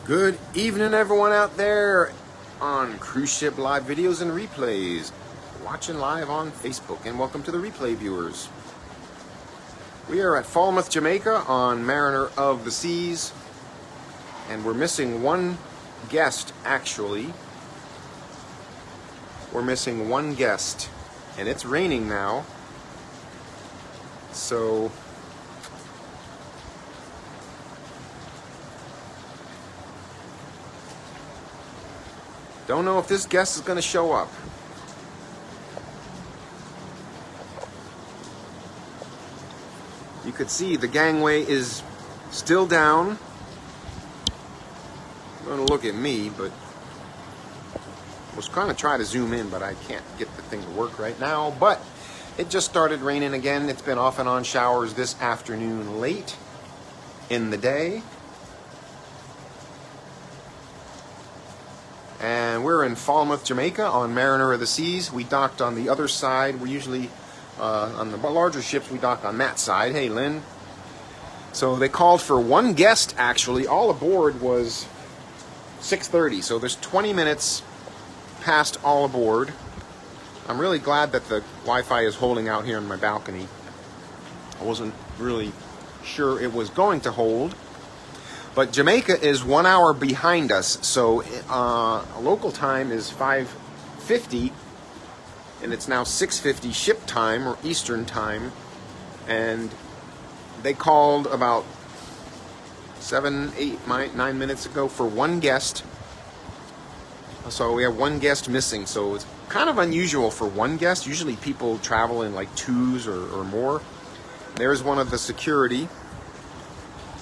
Good evening, everyone out there on cruise ship live videos and replays, watching live on Facebook, and welcome to the replay viewers. We are at Falmouth, Jamaica on Mariner of the Seas, and we're missing one guest. Actually, we're missing one guest, and it's raining now, so don't know if this guest is going to show up. You could see the gangway is still down. Going to look at me, but I was trying to try to zoom in, but I can't get the thing to work right now. But it just started raining again. It's been off and on showers this afternoon late in the day. And we're in Falmouth, Jamaica on Mariner of the Seas. We docked on the other side. We're usually on the larger ships, we dock on that side. Hey, Lynn. So they called for one guest, actually. All aboard was 6:30, so there's 20 minutes past all aboard. I'm really glad that the Wi-Fi is holding out here on my balcony. I wasn't really sure it was going to hold. But Jamaica is 1 hour behind us, so local time is 5:50, and it's now 6:50 ship time, or Eastern time, and they called about 7, 8, 9 minutes ago for one guest. So we have one guest missing, so it's kind of unusual for one guest. Usually people travel in like twos or more. There's one of the security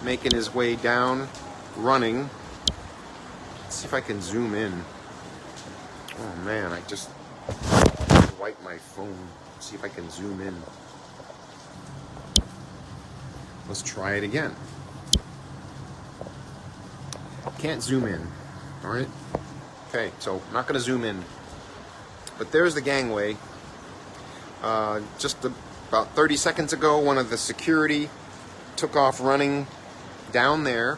making his way down, running. Let's see if I can zoom in. Oh man, I just wiped my phone. Let's see if I can zoom in. Let's try it again. Can't zoom in. Alright. Okay, so I'm not going to zoom in. But there's the gangway. Just about 30 seconds ago, one of the security took off running down there.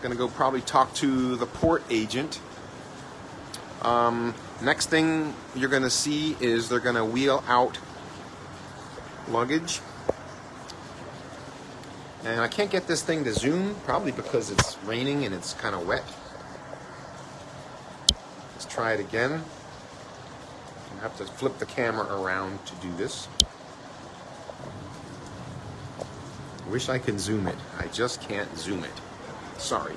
Gonna go probably talk to the port agent. Next thing you're gonna see is they're gonna wheel out luggage. And I can't get this thing to zoom, probably because it's raining and it's kind of wet. Let's try it again. I have to flip the camera around to do this. I wish I could zoom it. I just can't zoom it. Sorry.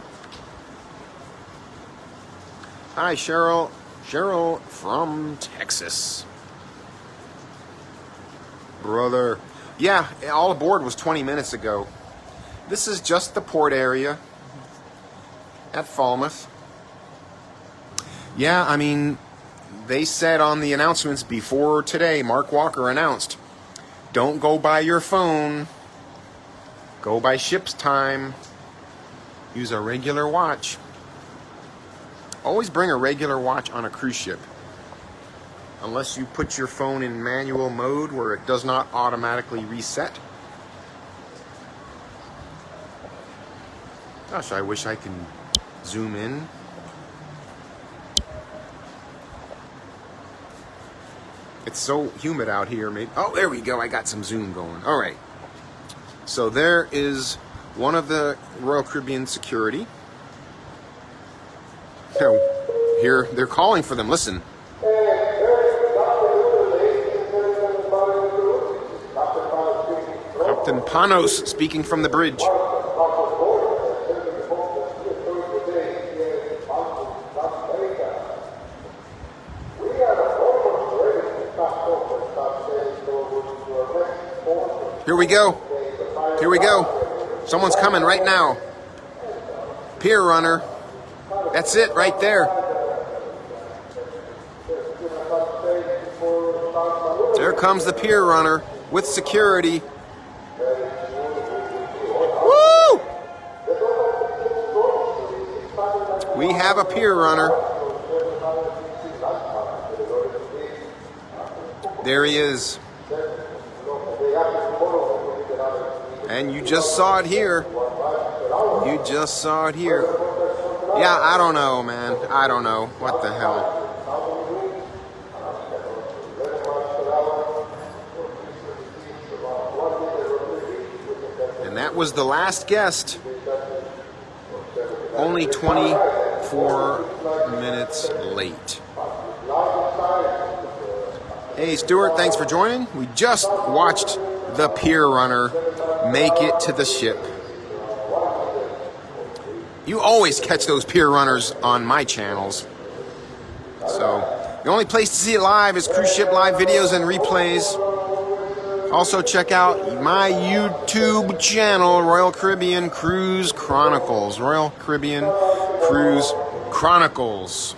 Hi, Cheryl. Cheryl from Texas. Brother. Yeah, all aboard was 20 minutes ago. This is just the port area at Falmouth. Yeah, I mean, they said on the announcements before today, Mark Walker announced, don't go by your phone. Go by ship's time. Use a regular watch. Always bring a regular watch on a cruise ship. Unless you put your phone in manual mode where it does not automatically reset. Gosh, I wish I can zoom in. It's so humid out here. Maybe. Oh, there we go. I got some zoom going. All right. So there is one of the Royal Caribbean security. Now, here they're calling for them. Listen. Captain Panos speaking from the bridge. Here we go. Here we go. Someone's coming right now. Pier runner. That's it right there. There comes the pier runner with security. Woo! We have a pier runner. There he is. And you just saw it here. You just saw it here. Yeah, I don't know, man. I don't know. What the hell? And that was the last guest. Only 24 minutes late. Hey, Stuart, thanks for joining. We just watched the Pier runner make it to the ship. You always catch those Pier runners on my channels. So, the only place to see it live is cruise ship live videos and replays. Also, check out my YouTube channel, Royal Caribbean Cruise Chronicles. Royal Caribbean Cruise Chronicles.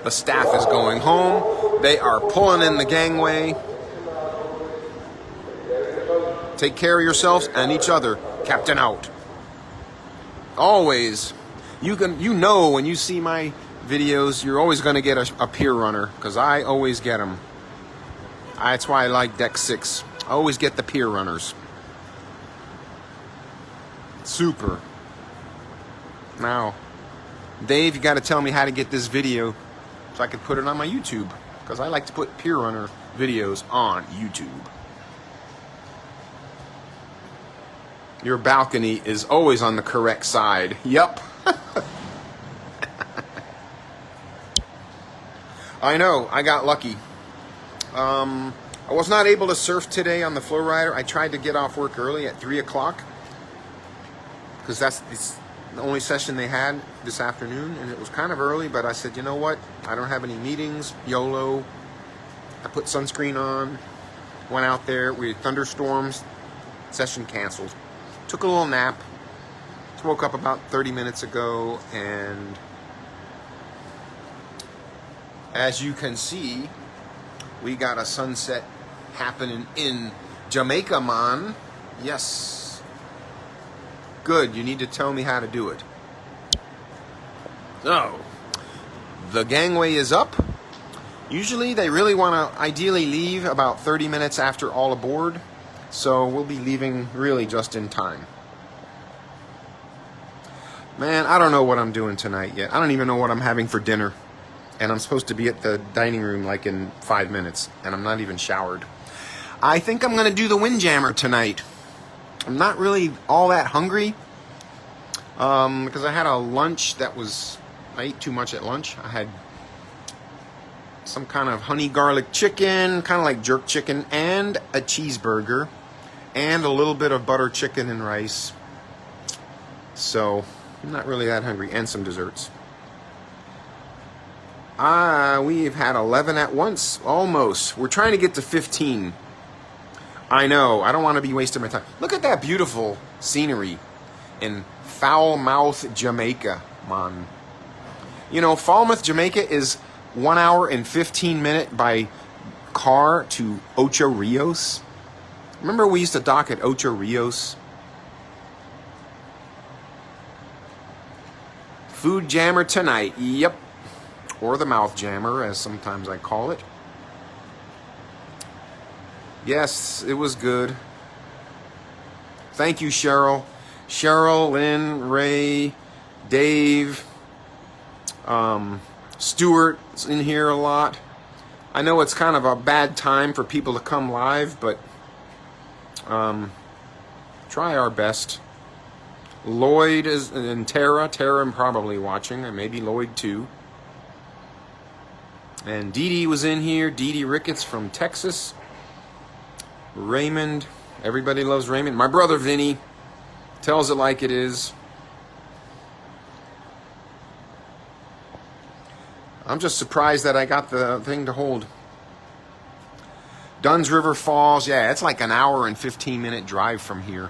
The staff is going home. They are pulling in the gangway. Take care of yourselves and each other. Captain out. Always, you know when you see my videos, you're always going to get a Pier runner, because I always get them. That's why I like Deck 6. I always get the Pier runners. Super. Now, Dave, you got to tell me how to get this video so I can put it on my YouTube, because I like to put Pier runner videos on YouTube. Your balcony is always on the correct side. Yep. I know, I got lucky. I was not able to surf today on the flow rider. I tried to get off work early at 3 o'clock, because that's the only session they had this afternoon, and it was kind of early, but I said, you know what? I don't have any meetings, YOLO. I put sunscreen on, went out there, we had thunderstorms, session canceled. Took a little nap, woke up about 30 minutes ago, and as you can see, we got a sunset happening in Jamaica, man. Yes. Good, you need to tell me how to do it. So, the gangway is up. Usually they really want to ideally leave about 30 minutes after all aboard. So we'll be leaving really just in time. Man, I don't know what I'm doing tonight yet. I don't even know what I'm having for dinner. And I'm supposed to be at the dining room like in 5 minutes. And I'm not even showered. I think I'm going to do the Windjammer tonight. I'm not really all that hungry. Because I had a lunch that was... I ate too much at lunch. I had some kind of honey garlic chicken, kind of like jerk chicken, and a cheeseburger, and a little bit of butter chicken and rice. So, I'm not really that hungry, and some desserts. We've had 11 at once, almost. We're trying to get to 15. I know, I don't want to be wasting my time. Look at that beautiful scenery in Falmouth, Jamaica, man. You know, Falmouth, Jamaica is 1 hour and 15 minutes by car to Ocho Rios. Remember we used to dock at Ocho Rios? Food jammer tonight, yep. Or the mouth jammer, as sometimes I call it. Yes, it was good. Thank you, Cheryl. Cheryl, Lynn, Ray, Dave, Stuart's in here a lot. I know it's kind of a bad time for people to come live, but try our best. Lloyd is, and Tara probably watching, and maybe Lloyd too. And Dee Dee was in here. Dee Dee Ricketts from Texas. Raymond. Everybody loves Raymond. My brother Vinny tells it like it is. I'm just surprised that I got the thing to hold. Dunn's River Falls. Yeah, it's like an hour and 15-minute drive from here.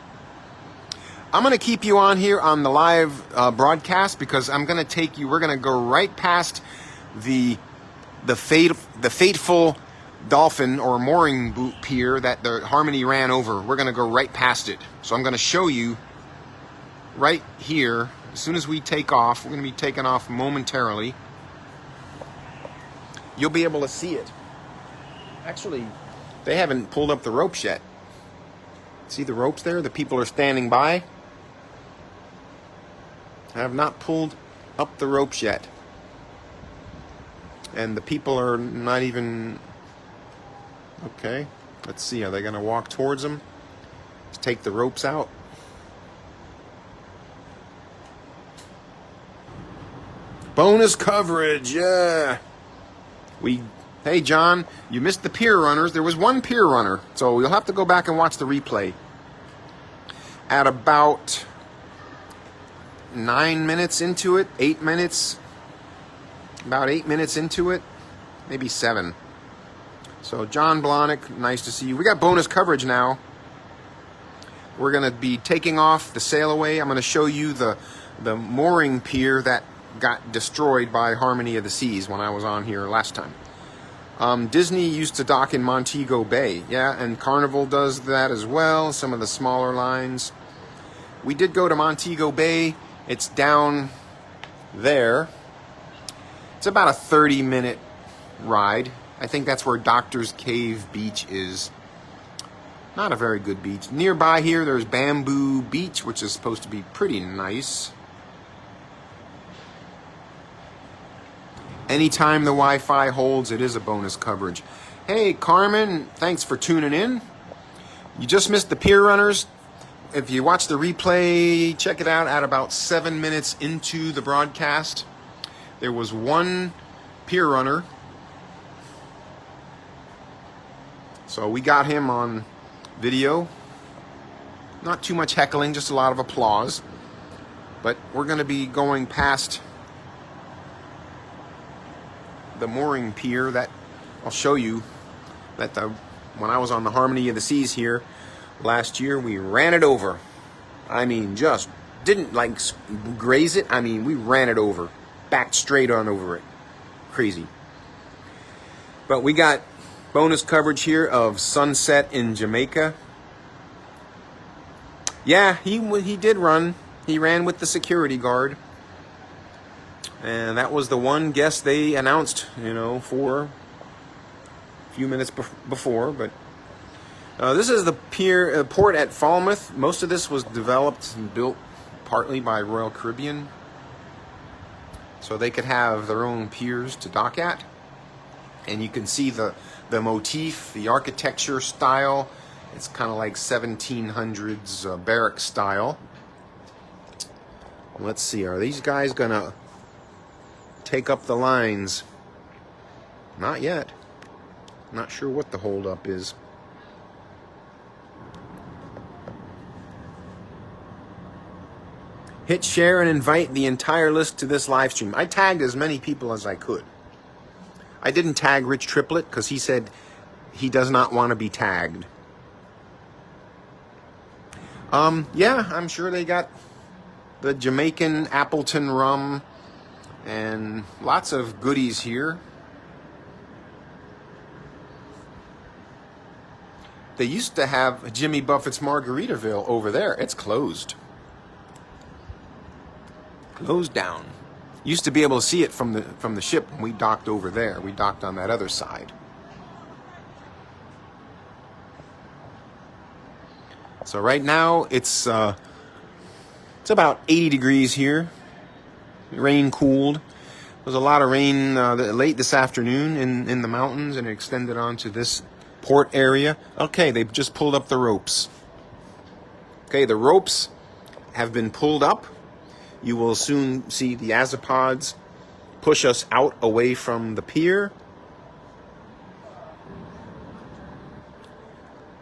I'm going to keep you on here on the live broadcast, because I'm going to take you, we're going to go right past the fateful dolphin or mooring boot pier that the Harmony ran over. We're going to go right past it. So I'm going to show you right here. As soon as we take off, we're going to be taking off momentarily. You'll be able to see it. Actually, they haven't pulled up the ropes yet. See the ropes there? The people are standing by. I have not pulled up the ropes yet. And the people are not even... Okay, let's see. Are they going to walk towards them? Let's take the ropes out. Bonus coverage, yeah. Hey John, you missed the pier runners. There was one pier runner, so you'll have to go back and watch the replay. At about 9 minutes into it, 8 minutes, about 8 minutes into it, maybe 7. So John Blahnik, nice to see you. We got bonus coverage now. We're going to be taking off the sail away. I'm going to show you the mooring pier that got destroyed by Harmony of the Seas when I was on here last time. Disney used to dock in Montego Bay, yeah, and Carnival does that as well, some of the smaller lines. We did go to Montego Bay. It's down there. It's about a 30-minute ride. I think that's where Doctor's Cave Beach is. Not a very good beach. Nearby here, there's Bamboo Beach, which is supposed to be pretty nice. Anytime the Wi-Fi holds, it is a bonus coverage. Hey, Carmen, thanks for tuning in. You just missed the pier runners. If you watch the replay, check it out at about 7 minutes into the broadcast. There was one pier runner. So we got him on video. Not too much heckling, just a lot of applause. But we're going to be going past the mooring pier that I'll show you that when I was on the Harmony of the Seas here last year, we ran it over. I mean, just didn't like graze it. I mean, we ran it over, backed straight on over it. Crazy. But we got bonus coverage here of sunset in Jamaica. Yeah, he did run. He ran with the security guard. And that was the one guest they announced, for a few minutes before. But this is the port at Falmouth. Most of this was developed and built partly by Royal Caribbean, so they could have their own piers to dock at. And you can see the motif, the architecture style. It's kind of like 1700s barrack style. Let's see, are these guys gonna take up the lines? Not yet. Not sure what the holdup is. Hit share and invite the entire list to this live stream. I tagged as many people as I could. I didn't tag Rich Triplet because he said he does not want to be tagged. Yeah, I'm sure they got the Jamaican Appleton rum and lots of goodies here. They used to have Jimmy Buffett's Margaritaville over there. It's closed. Closed down. Used to be able to see it from the ship when we docked over there. We docked on that other side. So right now it's about 80 degrees here. Rain cooled. There was a lot of rain late this afternoon in the mountains, and it extended onto this port area. Okay, they've just pulled up the ropes. Okay, the ropes have been pulled up. You will soon see the azipods push us out away from the pier.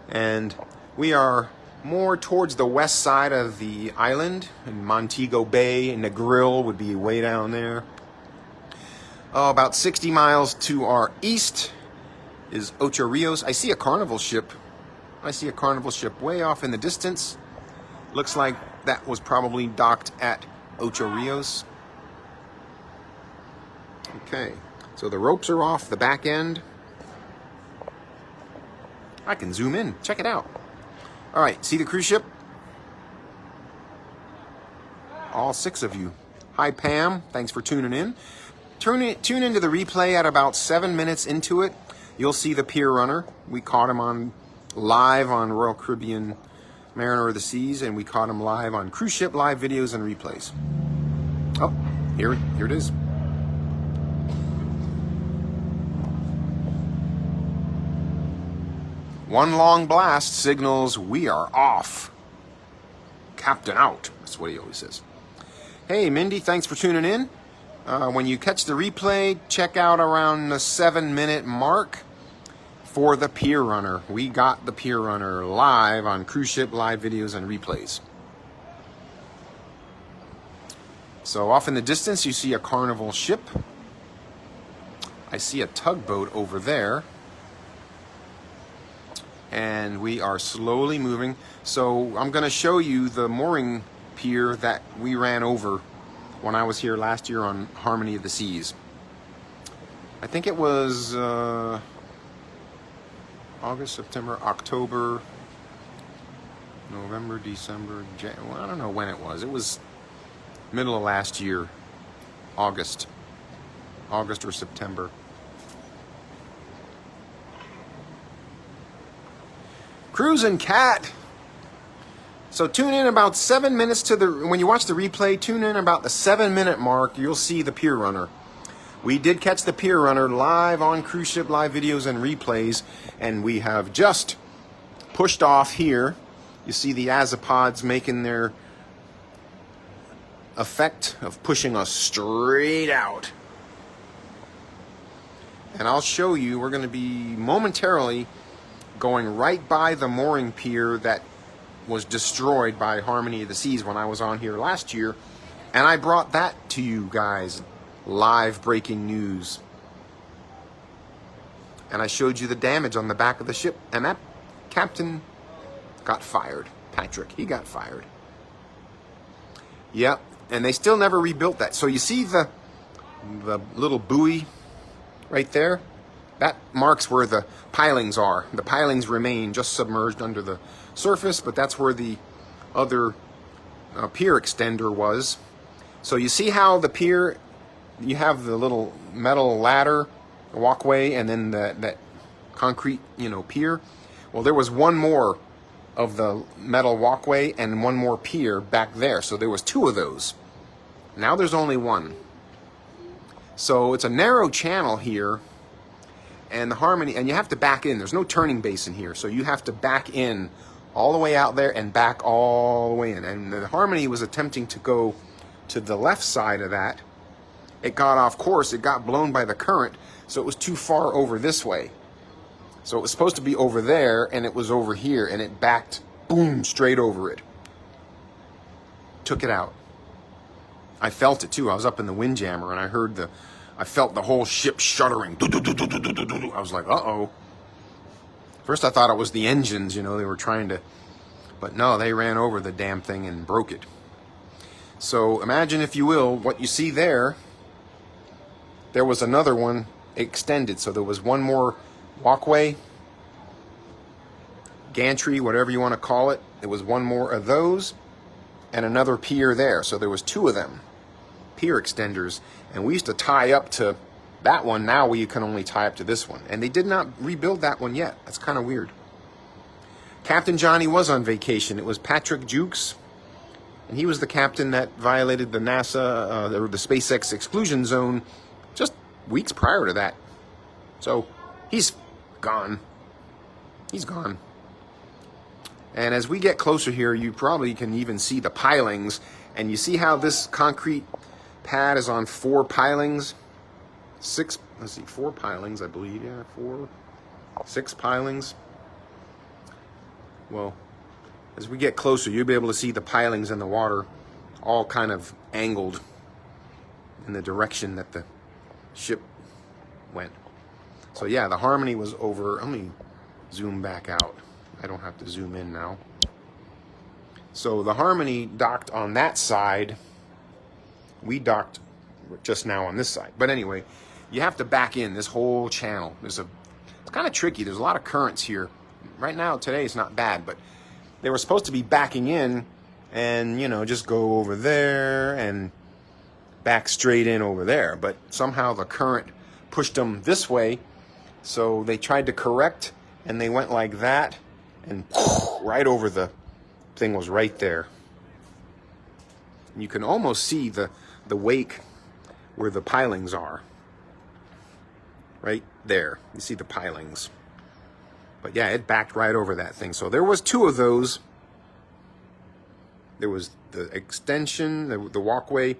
And we are more towards the west side of the island, in Montego Bay, and the grill would be way down there. About 60 miles to our east is Ocho Rios. I see a carnival ship. Way off in the distance. Looks like that was probably docked at Ocho Rios. Okay, so the ropes are off the back end. I can zoom in. Check it out. All right, see the cruise ship? All 6 of you. Hi, Pam. Thanks for tuning in. Tune into the replay at about 7 minutes into it. You'll see the pier runner. We caught him live on Royal Caribbean Mariner of the Seas, and we caught him live on cruise ship live videos and replays. Oh, Here it is. One long blast signals we are off. Captain out. That's what he always says. Hey, Mindy, thanks for tuning in. When you catch the replay, check out around the 7-minute mark for the Pier Runner. We got the Pier Runner live on cruise ship live videos and replays. So off in the distance, you see a Carnival ship. I see a tugboat over there. And we are slowly moving. So I'm going to show you the mooring pier that we ran over when I was here last year on Harmony of the Seas. I think it was August, September, October, November, December, January. Well, I don't know when it was. It was middle of last year, August or September. Cruising Cat. So tune in about 7 minutes to the, when you watch the replay, tune in about the 7-minute mark. You'll see the Pier Runner. We did catch the Pier Runner live on cruise ship live videos and replays, and we have just pushed off here. You see the azipods making their effect of pushing us straight out. And I'll show you, we're going to be momentarily going right by the mooring pier that was destroyed by Harmony of the Seas when I was on here last year, and I brought that to you guys, live breaking news. And I showed you the damage on the back of the ship, and that captain got fired. Patrick, he got fired. Yep, and they still never rebuilt that. So you see the little buoy right there? That marks where the pilings are. The pilings remain just submerged under the surface, but that's where the other pier extender was. So you see how the pier, you have the little metal ladder walkway and then that concrete, pier. Well, there was one more of the metal walkway and one more pier back there. So there was two of those. Now there's only one. So it's a narrow channel here. And the Harmony, and you have to back in. There's no turning basin here, so you have to back in all the way out there and back all the way in. And the Harmony was attempting to go to the left side of that. It got off course. It got blown by the current, so it was too far over this way. So it was supposed to be over there, and it was over here, and it backed, boom, straight over it. Took it out. I felt it too. I was up in the windjammer, and I felt the whole ship shuddering. I was like, uh-oh. First I thought it was the engines, they were trying to, but no, they ran over the damn thing and broke it. So imagine, if you will, what you see there. There was another one extended, so there was one more walkway, gantry, whatever you want to call it. There was one more of those and another pier there. So there was two of them, pier extenders. And we used to tie up to that one. Now we can only tie up to this one. And they did not rebuild that one yet. That's kind of weird. Captain Johnny was on vacation. It was Patrick Jukes. And he was the captain that violated the NASA, the SpaceX exclusion zone just weeks prior to that. So he's gone. He's gone. And as we get closer here, you probably can even see the pilings. And you see how this concrete pad is on 4 pilings. 4 pilings, I believe. Yeah, 6 pilings. Well, as we get closer, you'll be able to see the pilings in the water all kind of angled in the direction that the ship went. So yeah, the Harmony was over. Let me zoom back out. I don't have to zoom in now. So the Harmony docked on that side. We docked just now on this side. But anyway, you have to back in this whole channel. It's kind of tricky. There's a lot of currents here. Right now, today, it's not bad, but they were supposed to be backing in and, just go over there and back straight in over there. But somehow the current pushed them this way, so they tried to correct, and they went like that, and right over the thing was right there. And you can almost see the wake where the pilings are. Right there. You see the pilings. But yeah, it backed right over that thing. So there was two of those. There was the extension, the walkway,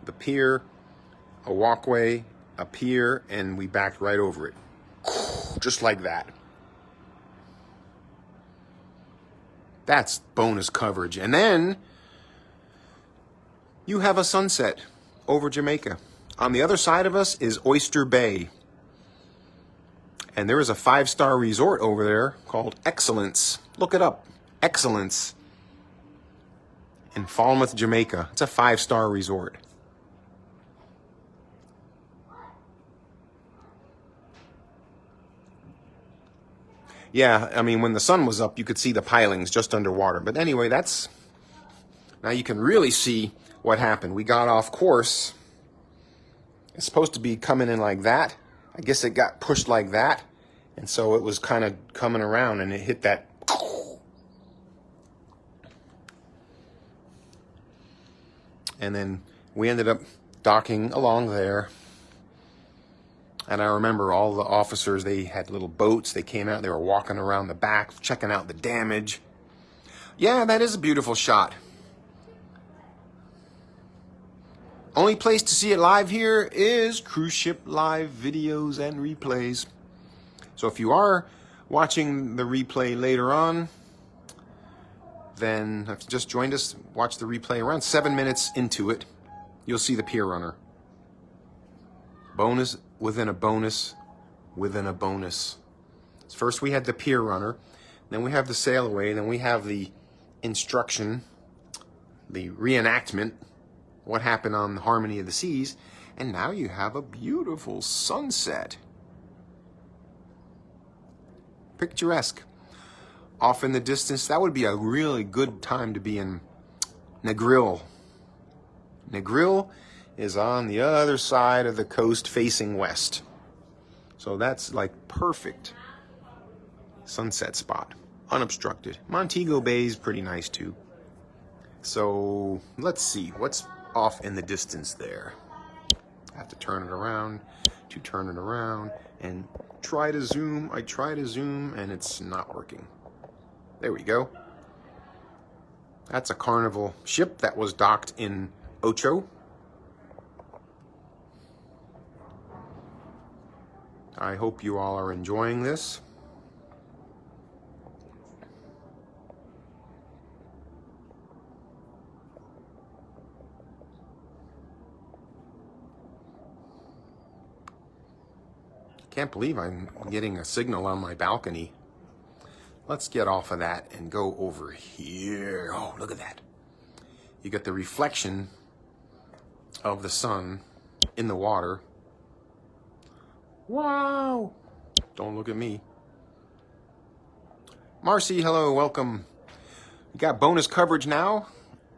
the pier, a walkway, a pier, and we backed right over it. Just like that. That's bonus coverage. And then you have a sunset over Jamaica. On the other side of us is Oyster Bay. And there is a 5-star resort over there called Excellence. Look it up. Excellence. In Falmouth, Jamaica. It's a 5-star resort. Yeah, I mean, when the sun was up, you could see the pilings just underwater. But anyway, that's... Now you can really see what happened. We got off course. It's supposed to be coming in like that. I guess it got pushed like that. And so it was kind of coming around and it hit that. And then we ended up docking along there. And I remember all the officers, they had little boats. They came out, they were walking around the back, checking out the damage. Yeah, that is a beautiful shot. Only place to see it live here is Cruise Ship Live videos and replays. So if you are watching the replay later on, then if you just joined us, watch the replay around 7 minutes into it, you'll see the pier runner. Bonus within a bonus within a bonus. First we had the pier runner, then we have the sail away, then we have the instruction, the reenactment, what happened on Harmony of the Seas, and now you have a beautiful sunset. Picturesque. Off in the distance, that would be a really good time to be in Negril. Negril is on the other side of the coast facing west. So that's like perfect sunset spot, unobstructed. Montego Bay is pretty nice too. So let's see, what's off in the distance there? I have to turn it around, and try to zoom. I try to zoom and it's not working. There we go. That's a Carnival ship that was docked in Ocho. I hope you all are enjoying this. Can't believe I'm getting a signal on my balcony. Let's get off of that and go over here. Oh, look at that. You get the reflection of the sun in the water. Wow. Don't look at me. Marcy, hello, welcome. We got bonus coverage now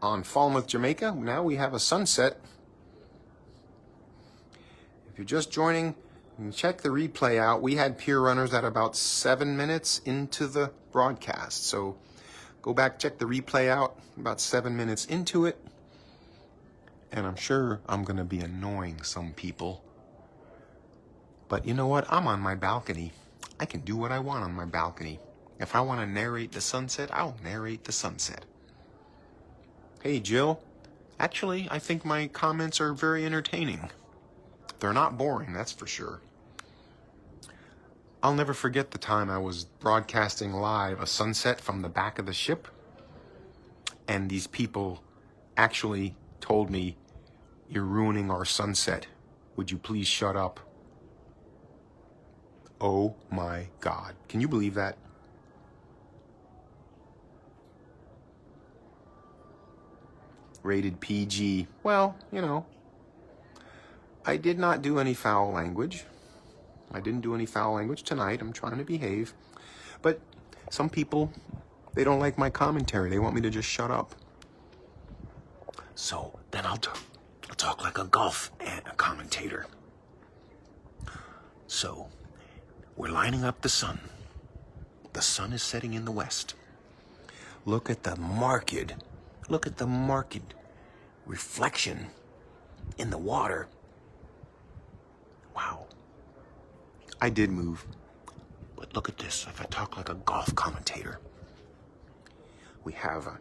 on Falmouth, Jamaica. Now we have a sunset. If you're just joining, you can check the replay out. We had pier runners at about 7 minutes into the broadcast. So go back, check the replay out about 7 minutes into it. And I'm sure I'm going to be annoying some people. But you know what? I'm on my balcony. I can do what I want on my balcony. If I want to narrate the sunset, I'll narrate the sunset. Hey, Jill. Actually, I think my comments are very entertaining. They're not boring, that's for sure. I'll never forget the time I was broadcasting live a sunset from the back of the ship, and these people actually told me, "You're ruining our sunset. Would you please shut up?" Oh my God. Can you believe that? Rated PG. Well, you know, I did not do any foul language. I didn't do any foul language tonight. I'm trying to behave. But some people, they don't like my commentary. They want me to just shut up. So then I'll talk like a golf commentator. So we're lining up the sun. The sun is setting in the west. Look at the marked reflection in the water I did move. But look at this. If I talk like a golf commentator. We have a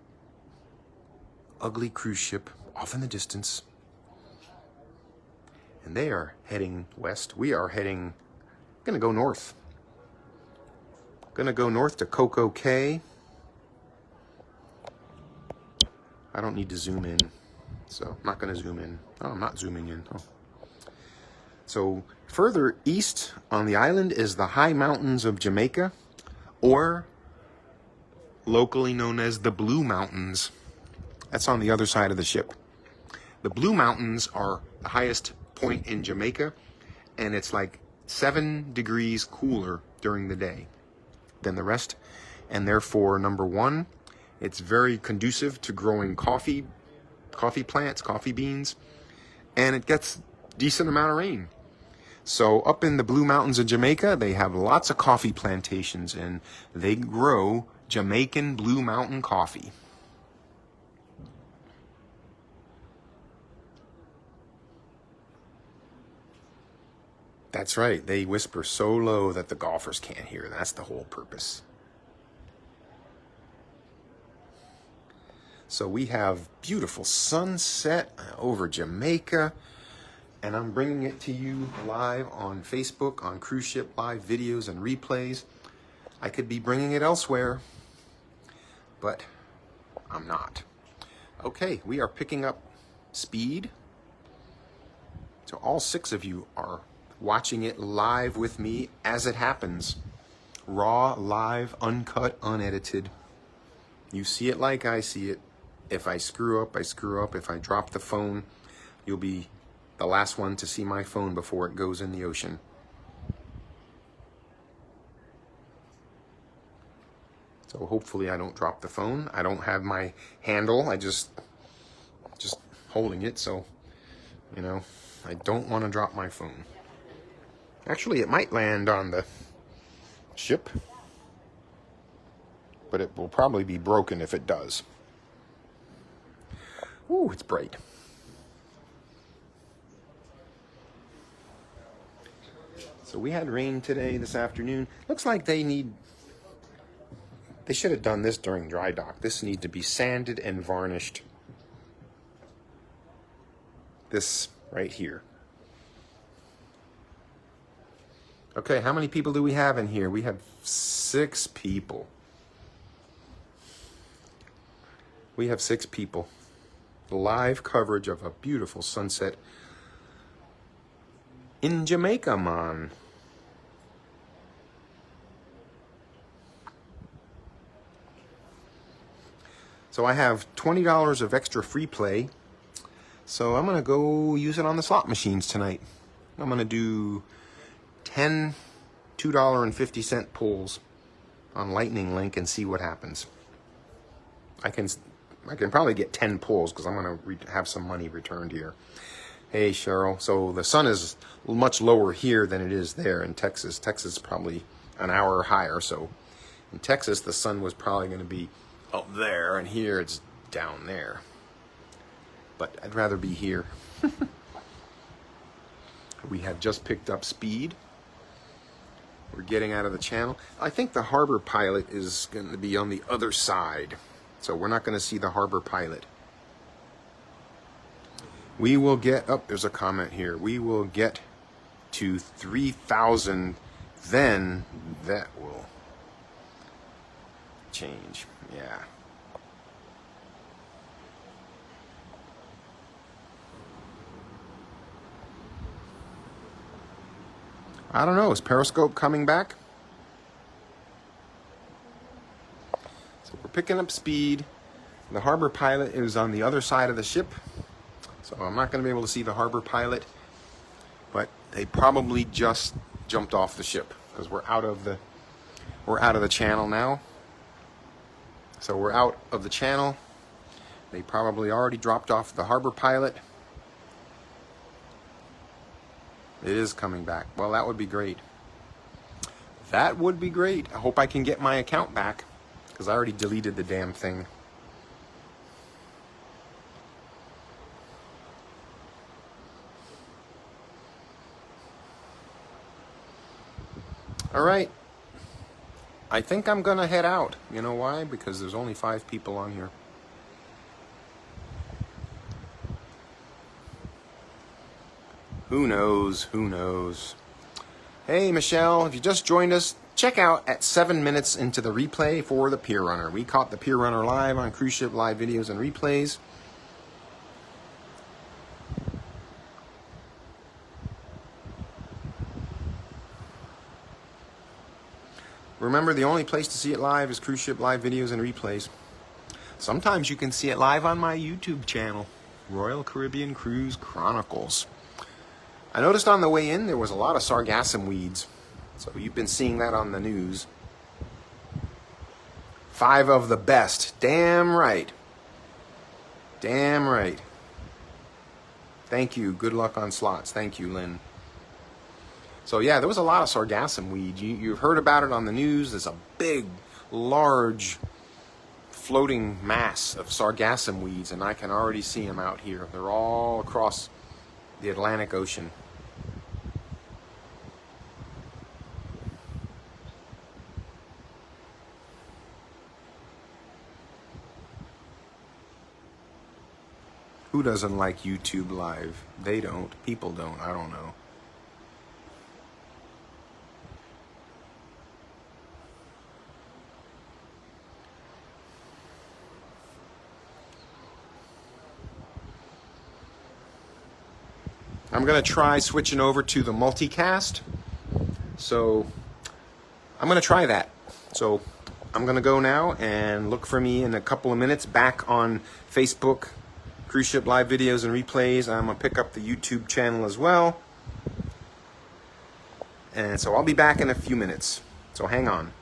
ugly cruise ship off in the distance. And they are heading west. We are gonna go north. Gonna go north to Coco Cay. I don't need to zoom in, so I'm not gonna zoom in. Oh, I'm not zooming in. Oh. So further east on the island is the high mountains of Jamaica, or locally known as the Blue Mountains. That's on the other side of the ship. The Blue Mountains are the highest point in Jamaica, and it's like 7 degrees cooler during the day than the rest. And therefore, number one, it's very conducive to growing coffee plants, coffee beans, and it gets decent amount of rain. So up in the Blue Mountains of Jamaica, they have lots of coffee plantations, and they grow Jamaican Blue Mountain coffee. That's right, they whisper so low that the golfers can't hear. That's the whole purpose. So we have beautiful sunset over Jamaica, and I'm bringing it to you live on Facebook, on Cruise Ship Live videos and replays. I could be bringing it elsewhere, but I'm not. Okay, we are picking up speed. So all 6 of you are watching it live with me as it happens. Raw, live, uncut, unedited. You see it like I see it. If I screw up, I screw up. If I drop the phone, you'll be the last one to see my phone before it goes in the ocean. So hopefully I don't drop the phone. I don't have my handle. I just holding it, so you know, I don't want to drop my phone. Actually, it might land on the ship, but it will probably be broken if it does. Ooh, it's bright. So we had rain today, this afternoon. Looks like they should have done this during dry dock. This needs to be sanded and varnished. This right here. Okay, how many people do we have in here? We have 6 people. We have 6 people. Live coverage of a beautiful sunset in Jamaica, man. So I have $20 of extra free play. So I'm going to go use it on the slot machines tonight. I'm going to do 10 $2.50 pulls on Lightning Link and see what happens. I can probably get 10 pulls because I'm going to have some money returned here. Hey, Cheryl. So the sun is much lower here than it is there in Texas. Texas is probably an hour higher. So in Texas, the sun was probably going to be up there, and here it's down there. But I'd rather be here. We have just picked up speed. We're getting out of the channel. I think the harbor pilot is going to be on the other side. So we're not going to see the harbor pilot. We will get, oh, there's a comment here. We will get to 3,000, then that will change. Yeah. I don't know, is Periscope coming back? So we're picking up speed. The harbor pilot is on the other side of the ship. So I'm not going to be able to see the harbor pilot, but they probably just jumped off the ship because we're out of the channel now. So we're out of the channel. They probably already dropped off the harbor pilot. It is coming back. Well, that would be great. That would be great. I hope I can get my account back because I already deleted the damn thing. All right. I think I'm gonna head out. You know why? Because there's only 5 people on here. Who knows? Who knows? Hey, Michelle, if you just joined us, check out at 7 minutes into the replay for the Pier Runner. We caught the Pier Runner live on Cruise Ship Live videos and replays. Remember, the only place to see it live is Cruise Ship Live videos and replays. Sometimes you can see it live on my YouTube channel, Royal Caribbean Cruise Chronicles. I noticed on the way in there was a lot of sargassum weeds. So you've been seeing that on the news. 5 of the best. Damn right. Damn right. Thank you. Good luck on slots. Thank you, Lynn. So yeah, there was a lot of sargassum weed. You've heard about it on the news. There's a big, large, floating mass of sargassum weeds, and I can already see them out here. They're all across the Atlantic Ocean. Who doesn't like YouTube Live? They don't. People don't. I don't know. I'm going to try switching over to the multicast. So I'm going to try that. So I'm going to go now and look for me in a couple of minutes back on Facebook, Cruise Ship Live videos and replays. I'm going to pick up the YouTube channel as well. And so I'll be back in a few minutes. So hang on.